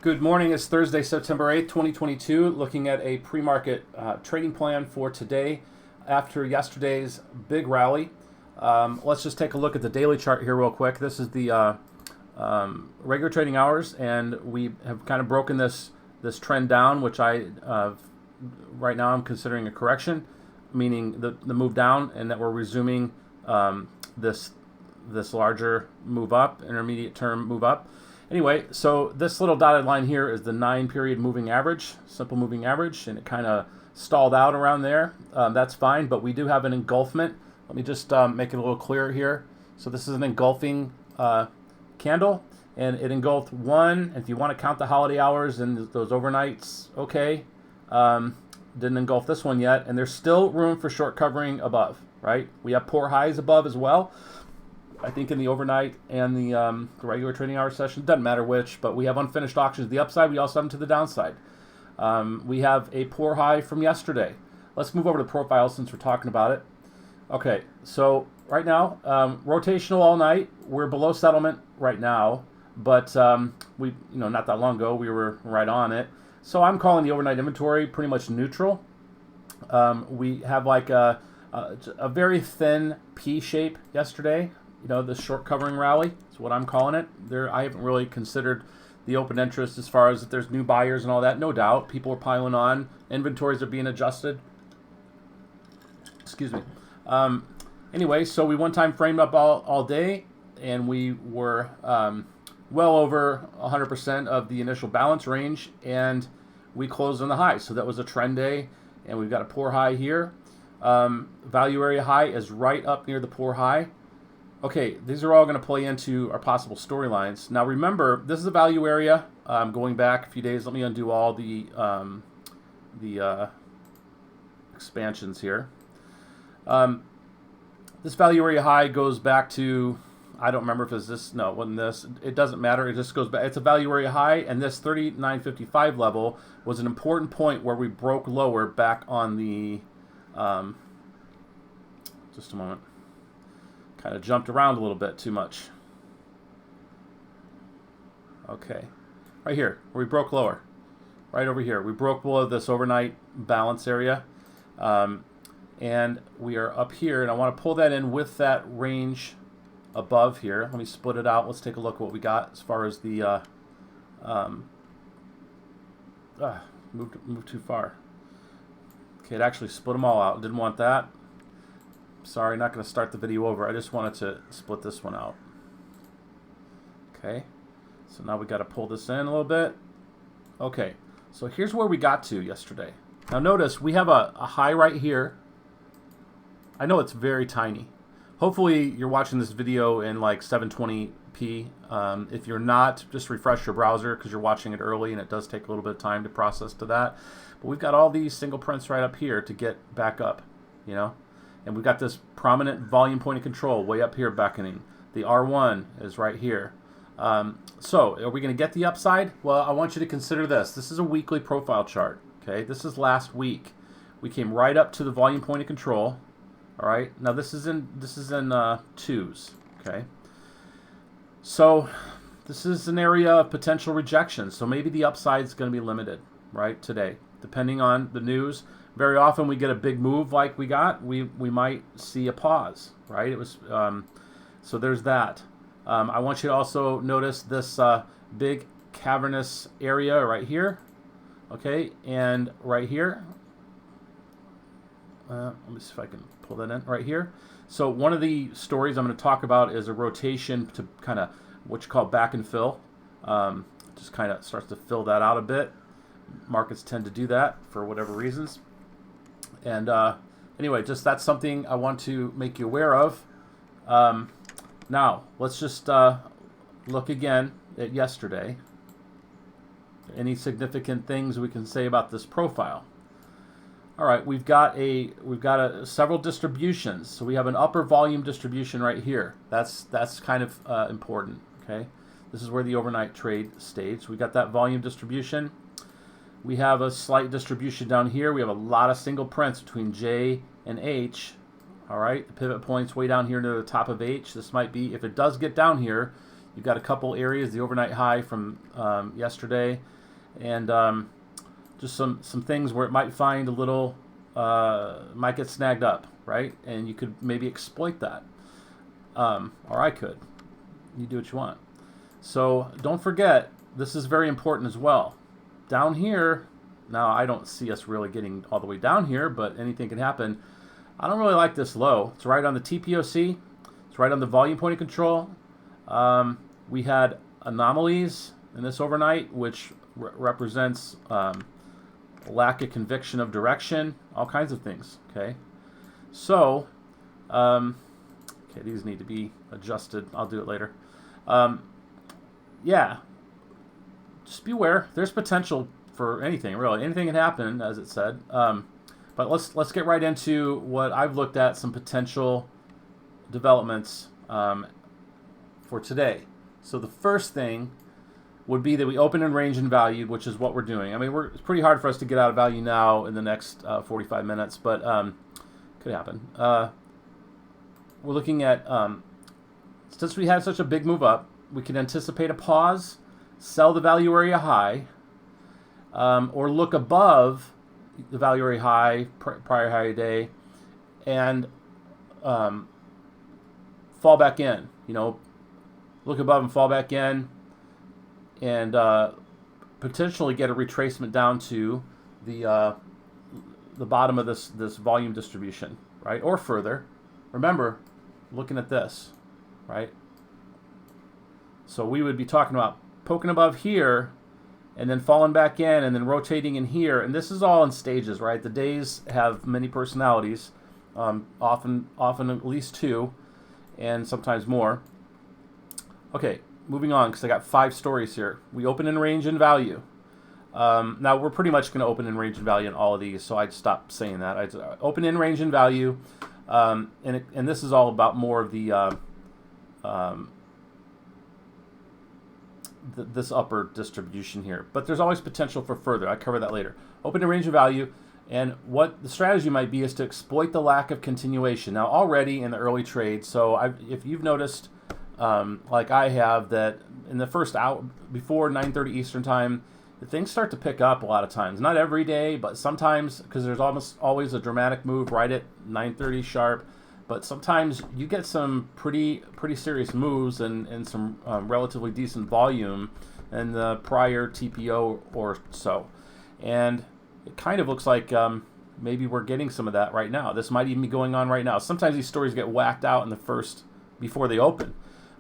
Good morning. It's Thursday, September 8th, 2022. Looking at a pre-market trading plan for today after yesterday's big rally. Let's just take a look at the daily chart here real quick. This is the regular trading hours, and we have kind of broken this trend down, which right now I'm considering a correction, meaning the move down, and that we're resuming this larger move up, intermediate term move up. Anyway, so this little dotted line here is the 9-period moving average, simple moving average, and it kind of stalled out around there. That's fine, but we do have an engulfment. Let me just make it a little clearer here. So this is an engulfing candle, and it engulfed one. If you want to count the holiday hours and those overnights, okay. Didn't engulf this one yet, and there's still room for short covering above, right? We have poor highs above as well. I think in the overnight and the regular trading hour session, doesn't matter which, but we have unfinished auctions to the upside. We also have them to the downside. We have a poor high from yesterday. Let's move over to the profile since we're talking about it. Okay, so right now, rotational all night. We're below settlement right now, but not that long ago, we were right on it. So I'm calling the overnight inventory pretty much neutral. We have like a very thin P shape yesterday. The short covering rally is what I'm calling it. I haven't really considered the open interest as far as if there's new buyers and all that. No doubt, people are piling on. Inventories are being adjusted. Excuse me. Anyway, so we one time framed up all day, and we were well over 100% of the initial balance range, and we closed on the high. So that was a trend day, and we've got a poor high here. Value area high is right up near the poor high. Okay, these are all going to play into our possible storylines. Now remember, this is a value area. Going back a few days, let me undo all the expansions here. This value area high goes back to, I don't remember if it's this, no, it wasn't this. It doesn't matter, it just goes back. It's a value area high, and this 39.55 level was an important point where we broke lower back on the, just a moment. Kind of jumped around a little bit too much. Okay, right here, where we broke lower. Right over here, we broke below this overnight balance area. And we are up here, and I want to pull that in with that range above here. Let me split it out. Let's take a look at what we got as far as the moved too far. Okay, it actually split them all out. Didn't want that. Sorry, not going to start the video over. I just wanted to split this one out. Okay, so now we got to pull this in a little bit. Okay, so here's where we got to yesterday. Now notice we have a high right here. I know it's very tiny. Hopefully you're watching this video in like 720p. If you're not, just refresh your browser because you're watching it early and it does take a little bit of time to process to that. But we've got all these single prints right up here to get back up, And we've got this prominent volume point of control way up here beckoning. The R1 is right here. So are we going to get the upside? Well, I want you to consider this. This is a weekly profile chart. Okay, this is last week. We came right up to the volume point of control. All right. Now this is in twos. Okay. So this is an area of potential rejection. So maybe the upside is going to be limited, right, today, depending on the news. Very often we get a big move like we got. We might see a pause, right? It was so there's that. I want you to also notice this big cavernous area right here, okay, and right here. Let me see if I can pull that in right here. So one of the stories I'm going to talk about is a rotation to kind of what you call back and fill. Just kind of starts to fill that out a bit. Markets tend to do that for whatever reasons. And anyway, just that's something I want to make you aware of. Now, let's just look again at yesterday. Any significant things we can say about this profile? All right, we've got several distributions. So we have an upper volume distribution right here. That's kind of important. Okay, this is where the overnight trade stayed. So we got that volume distribution. We have a slight distribution down here. We have a lot of single prints between J and H. All right, the pivot point's way down here near the top of H. This might be, if it does get down here, You've got a couple areas, the overnight high from yesterday, and just some things where it might find a little, might get snagged up, right? And you could maybe exploit that, or I could. You do what you want. So don't forget, this is very important as well. Down here, now I don't see us really getting all the way down here, but anything can happen. I don't really like this low. It's right on the TPOC. It's right on the volume point of control. We had anomalies in this overnight, which represents lack of conviction of direction, all kinds of things. Okay, so okay, these need to be adjusted. I'll do it later. Yeah, just beware. There's potential for anything, really. Anything can happen, as it said. But let's get right into what I've looked at, some potential developments for today. So the first thing would be that we open in range and value, which is what we're doing. I mean, it's pretty hard for us to get out of value now in the next 45 minutes, but could happen. We're looking at, since we had such a big move up, we can anticipate a pause, sell the value area high, or look above the value area high, prior high day, and fall back in. You know, look above and fall back in, and potentially get a retracement down to the bottom of this volume distribution, right, or further. Remember, looking at this, right? So we would be talking about poking above here, and then falling back in, and then rotating in here. And this is all in stages, right? The days have many personalities, often at least two, and sometimes more. Okay, moving on, because I got 5 stories here. We open in range and value. Now, we're pretty much going to open in range and value in all of these, so I'd stop saying that. I'd open in range and value, and this is all about more of the this upper distribution here. But there's always potential for further. I cover that later. Open in range of value, and what the strategy might be is to exploit the lack of continuation. Now, already in the early trade, so if you've noticed, like I have, that in the first hour before 9:30 Eastern time, things start to pick up a lot of times. Not every day, but sometimes, because there's almost always a dramatic move right at 9:30 sharp. But sometimes you get some pretty serious moves and some relatively decent volume in the prior TPO or so. And it kind of looks like maybe we're getting some of that right now. This might even be going on right now. Sometimes these stories get whacked out in the first, before they open.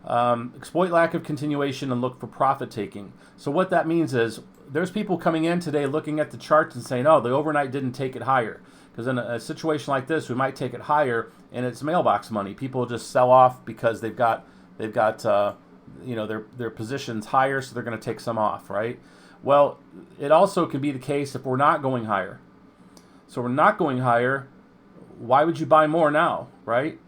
Exploit lack of continuation and look for profit taking. So what that means is there's people coming in today looking at the charts and saying, oh, the overnight didn't take it higher. Because in a situation like this, we might take it higher, and it's mailbox money. People just sell off because they've got you know, their positions higher, so they're going to take some off, right? Well, it also could be the case if we're not going higher. So we're not going higher. Why would you buy more now, right?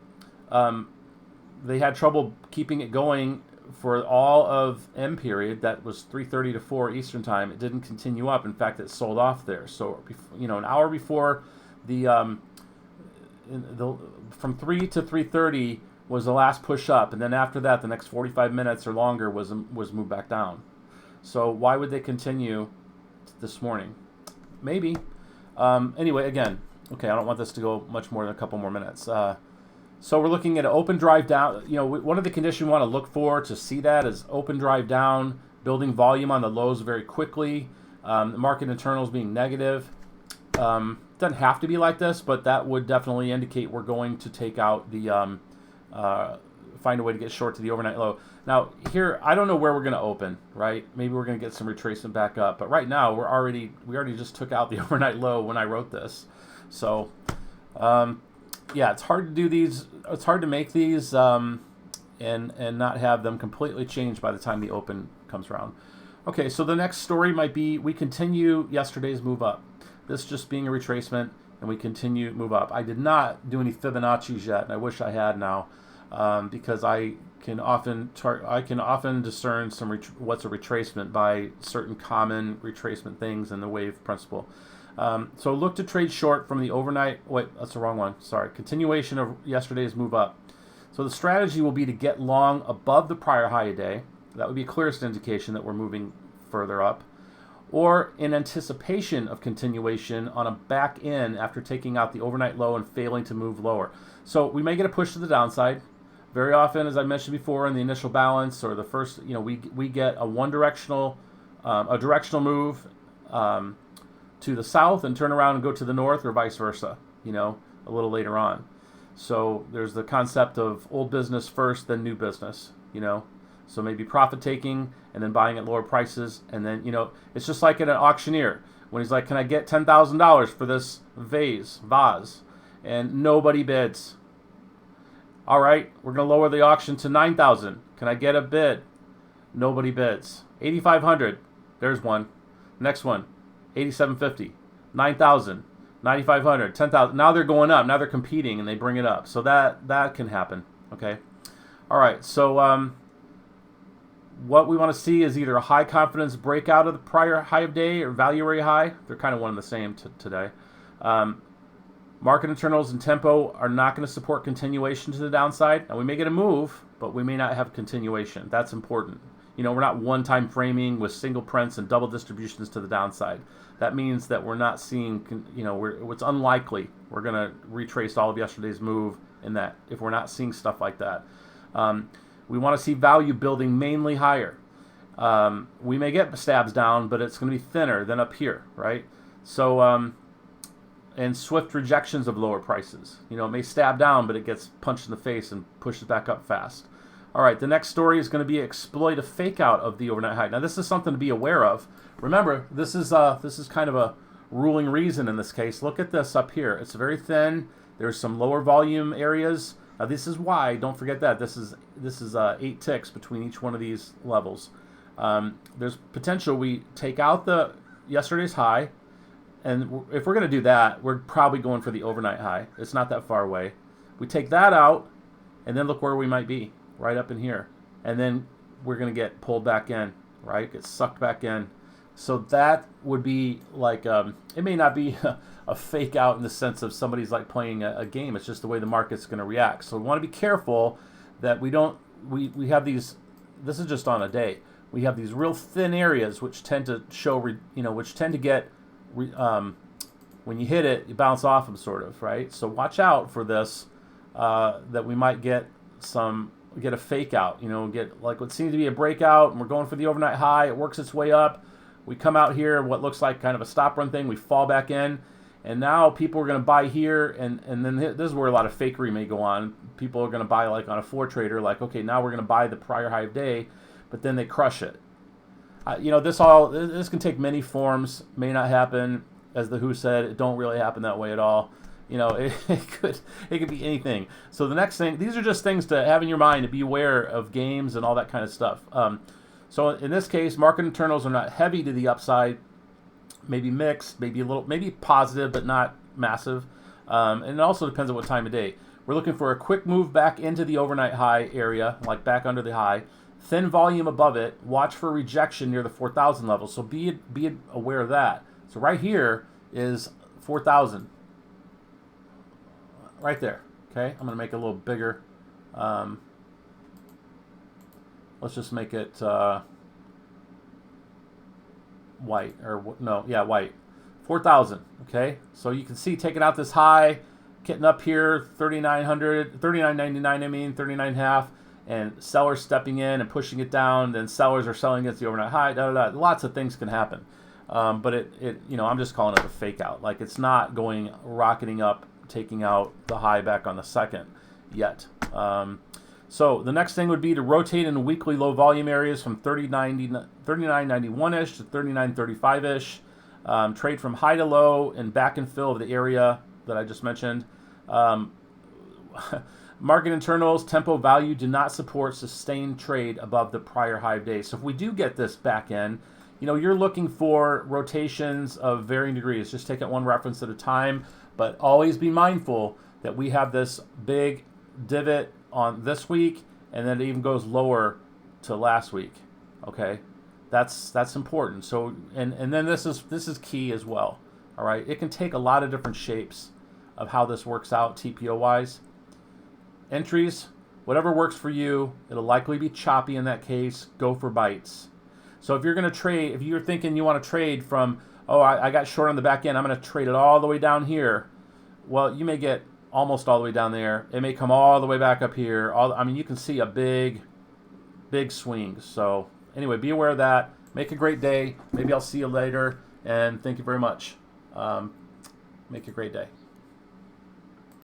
They had trouble keeping it going for all of M period. That was 3:30 to 4 Eastern time. It didn't continue up. In fact, it sold off there. So, you know, an hour before from 3 to 3:30 was the last push up, and then after that, the next 45 minutes or longer was moved back down. So why would they continue this morning? Maybe. Anyway, again, okay, I don't want this to go much more than a couple more minutes. So we're looking at an open drive down. You know, one of the conditions we want to look for to see that is open drive down, building volume on the lows very quickly, the market internals being negative. Doesn't have to be like this, but that would definitely indicate we're going to take out the, find a way to get short to the overnight low. Now here, I don't know where we're going to open, right? Maybe we're going to get some retracement back up, but right now we already just took out the overnight low when I wrote this. So, yeah, it's hard to do these. It's hard to make these and not have them completely change by the time the open comes around. Okay, so the next story might be we continue yesterday's move up. This just being a retracement, and we continue move up. I did not do any Fibonacci's yet, and I wish I had now, because I can often discern what's a retracement by certain common retracement things in the wave principle. So look to trade short from the overnight. Wait, that's the wrong one. Sorry. Continuation of yesterday's move up. So the strategy will be to get long above the prior high a day, That would be clearest indication that we're moving further up. Or in anticipation of continuation on a back end after taking out the overnight low and failing to move lower. So we may get a push to the downside. Very often, as I mentioned before, in the initial balance or the first, we get a directional move to the south and turn around and go to the north, or vice versa, a little later on. So there's the concept of old business first, then new business, So maybe profit taking and then buying at lower prices. And then, it's just like at an auctioneer when he's like, can I get $10,000 for this vase? And nobody bids. All right, we're going to lower the auction to $9,000. Can I get a bid? Nobody bids. $8,500. There's one. Next one. $8,750. $9,000. $9,500. $10,000. Now they're going up. Now they're competing and they bring it up. So that can happen. Okay. All right. So what we want to see is either a high confidence breakout of the prior high of day or value area high. They're kind of one and the same today. Market internals and tempo are not going to support continuation to the downside. Now we may get a move, but we may not have continuation. That's important. We're not one-time framing with single prints and double distributions to the downside. That means that we're not seeing, it's unlikely we're going to retrace all of yesterday's move in that if we're not seeing stuff like that. We want to see value building mainly higher. We may get stabs down, but it's going to be thinner than up here, right? So, and swift rejections of lower prices. It may stab down, but it gets punched in the face and pushes back up fast. All right, the next story is going to be exploit a fake out of the overnight high. Now, this is something to be aware of. Remember, this is kind of a ruling reason in this case. Look at this up here. It's very thin. There's some lower volume areas. Now, this is why. Don't forget that this is 8 ticks between each one of these levels. There's potential we take out the yesterday's high, and if we're going to do that, we're probably going for the overnight high. It's not that far away. We take that out, and then look where we might be. Right up in here, and then we're going to get pulled back in, right? Get sucked back in. So that would be like, it may not be a fake out in the sense of somebody's like playing a game. It's just the way the market's going to react. So we want to be careful that we have these, this is just on a day. We have these real thin areas which tend to show, which tend to get, when you hit it, you bounce off them sort of, right? So watch out for this, that we might get a fake out, get like what seems to be a breakout, and we're going for the overnight high. It works its way up. We come out here, what looks like kind of a stop run thing. We fall back in, and now people are going to buy here, and then this is where a lot of fakery may go on. People are going to buy like on a floor trader, like, okay, now we're going to buy the prior high of day, but then they crush it. This can take many forms. May not happen, as the Who said. It don't really happen that way at all. It could be anything. So the next thing, these are just things to have in your mind, to be aware of games and all that kind of stuff. So in this case, market internals are not heavy to the upside, maybe mixed, maybe positive, but not massive. And it also depends on what time of day. We're looking for a quick move back into the overnight high area, like back under the high. Thin volume above it. Watch for rejection near the 4,000 level. So be aware of that. So right here is 4,000. Right there, okay? I'm going to make it a little bigger. Let's just make it white, white. 4,000, okay? So you can see taking out this high, getting up here, 3,900, 39.99, 39.5, and sellers stepping in and pushing it down. Then sellers are selling against the overnight high. Lots of things can happen, but I'm just calling it a fake out. Like, it's not going rocketing up, taking out the high back on the second yet. So the next thing would be to rotate in weekly low volume areas from 39.91-ish to 39.35-ish. Trade from high to low and back and fill of the area that I just mentioned. Market internals, tempo, value do not support sustained trade above the prior high of day. So if we do get this back in, you're looking for rotations of varying degrees. Just take it one reference at a time. But always be mindful that we have this big divot on this week, and then it even goes lower to last week. Okay, that's important. So and then this is key as well. All right, it can take a lot of different shapes of how this works out TPO wise. Entries, whatever works for you. It'll likely be choppy in that case. Go for bites. So if you're going to trade, if you're thinking you want to trade from, oh, I got short on the back end, I'm going to trade it all the way down here. Well, you may get almost all the way down there. It may come all the way back up here. I mean, you can see a big swing. So anyway, be aware of that. Make a great day. Maybe I'll see you later. And thank you very much. Make a great day.